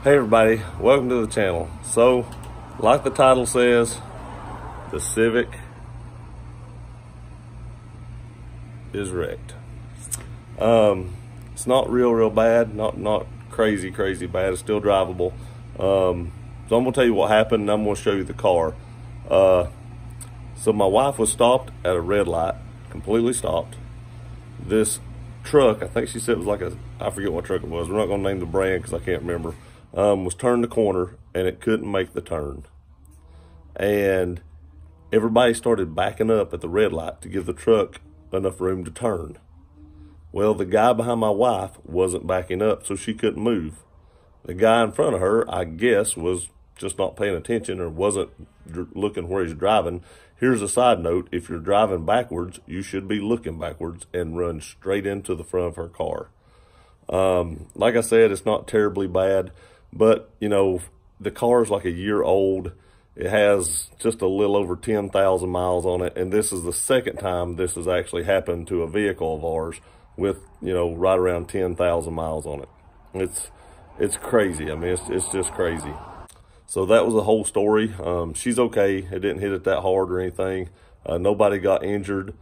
Hey everybody, welcome to the channel. So, like the title says, the Civic is wrecked. It's not real bad, not crazy bad. It's still drivable. So I'm gonna tell you what happened, and I'm gonna show you the car. So my wife was stopped at a red light, completely stopped. This truck, I think she said it was like I forget what truck it was. We're not gonna name the brand because I can't remember. Was turned the corner and it couldn't make the turn. And everybody started backing up at the red light to give the truck enough room to turn. Well, the guy behind my wife wasn't backing up, so she couldn't move. The guy in front of her, I guess, was just not paying attention or wasn't looking where he's driving. Here's a side note: if you're driving backwards, you should be looking backwards and run straight into the front of her car. Like I said, it's not terribly bad, but you know, the car is like a year old. It has just a little over 10,000 miles on it, and this is the second time this has actually happened to a vehicle of ours with, you know, right around 10,000 miles on it. It's crazy. I mean, it's just crazy. So that was the whole story. She's okay. It didn't hit it that hard or anything. Nobody got injured,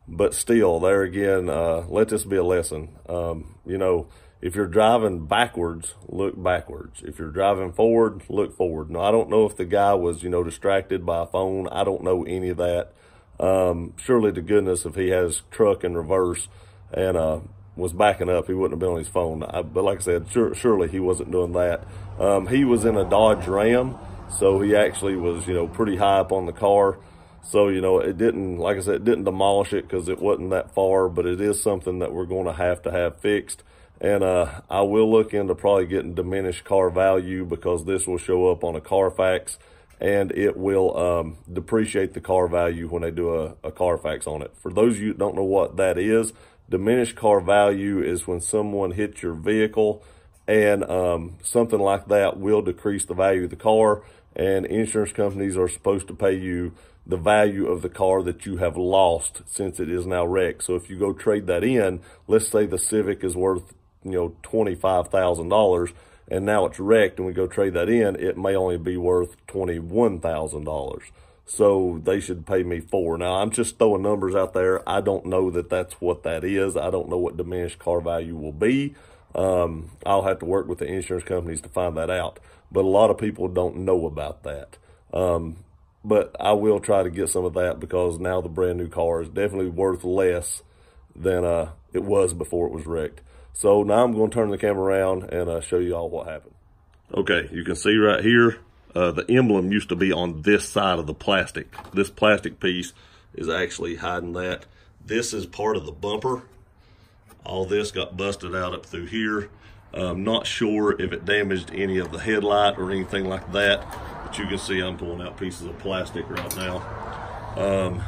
but still, there again, let this be a lesson. You know, if you're driving backwards, look backwards. If you're driving forward, look forward. Now, I don't know if the guy was, you know, distracted by a phone. I don't know any of that. Surely to goodness, if he has truck in reverse and was backing up, he wouldn't have been on his phone. But like I said, surely he wasn't doing that. He was in a Dodge Ram, so he actually was, you know, pretty high up on the car. So, you know, it didn't, like I said, it didn't demolish it because it wasn't that far, but it is something that we're going to have fixed. And I will look into probably getting diminished car value, because this will show up on a Carfax and it will depreciate the car value when they do a Carfax on it. For those of you who don't know what that is, diminished car value is when someone hits your vehicle, and something like that will decrease the value of the car, and insurance companies are supposed to pay you the value of the car that you have lost since it is now wrecked. So if you go trade that in, let's say the Civic is worth, you know, $25,000, and now it's wrecked and we go trade that in, it may only be worth $21,000. So they should pay me $4,000. Now, I'm just throwing numbers out there. I don't know that that's what that is. I don't know what diminished car value will be. I'll have to work with the insurance companies to find that out. But a lot of people don't know about that. But I will try to get some of that, because now the brand new car is definitely worth less than it was before it was wrecked. So now I'm going to turn the camera around and show you all what happened. Okay, you can see right here, the emblem used to be on this side of the plastic. This plastic piece is actually hiding that. This is part of the bumper. All this got busted out up through here. I'm not sure if it damaged any of the headlight or anything like that, but you can see I'm pulling out pieces of plastic right now.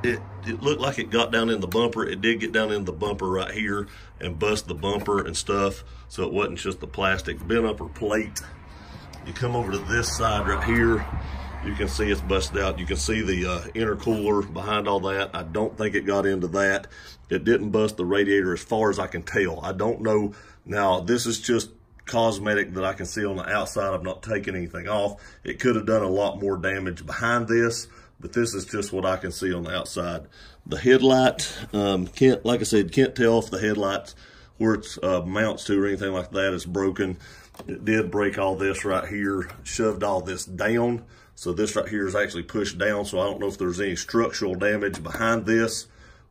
It looked like it got down in the bumper. It did get down in the bumper right here and bust the bumper and stuff. So it wasn't just the plastic bent upper plate. You come over to this side right here, you can see it's busted out. You can see the intercooler behind all that. I don't think it got into that. It didn't bust the radiator as far as I can tell. I don't know. Now, this is just cosmetic that I can see on the outside. I've not taken anything off. It could have done a lot more damage behind this, but this is just what I can see on the outside. The headlight, like I said, can't tell if the headlights, where it mounts to or anything like that, is broken. It did break all this right here, shoved all this down. So this right here is actually pushed down. So I don't know if there's any structural damage behind this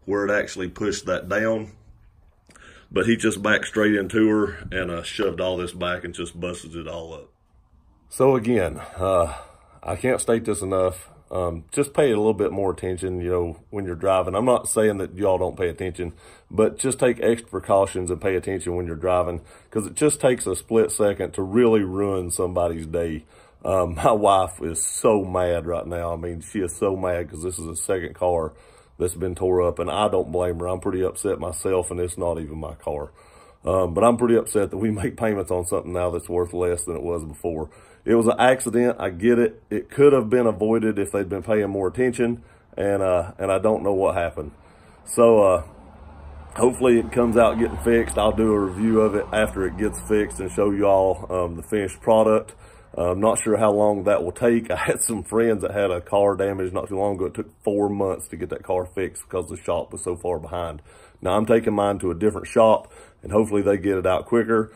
where it actually pushed that down. But he just backed straight into her and shoved all this back and just busted it all up. So again, I can't state this enough. Just pay a little bit more attention, you know, when you're driving. I'm not saying that y'all don't pay attention, but just take extra precautions and pay attention when you're driving, because it just takes a split second to really ruin somebody's day. My wife is so mad right now. I mean, she is so mad because this is the second car that's been tore up, and I don't blame her. I'm pretty upset myself, and it's not even my car. But I'm pretty upset that we make payments on something now that's worth less than it was before. It was an accident. I get it. It could have been avoided if they'd been paying more attention, and I don't know what happened. So hopefully it comes out getting fixed. I'll do a review of it after it gets fixed and show you all the finished product. I'm not sure how long that will take. I had some friends that had a car damaged not too long ago. It took 4 months to get that car fixed because the shop was so far behind. Now I'm taking mine to a different shop and hopefully they get it out quicker.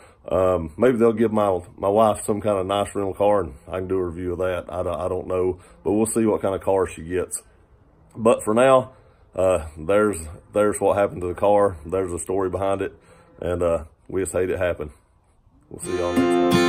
Maybe they'll give my wife some kind of nice rental car and I can do a review of that. I don't know, but we'll see what kind of car she gets. But for now, there's what happened to the car. There's a story behind it, and we just hate it happen. We'll see y'all next time.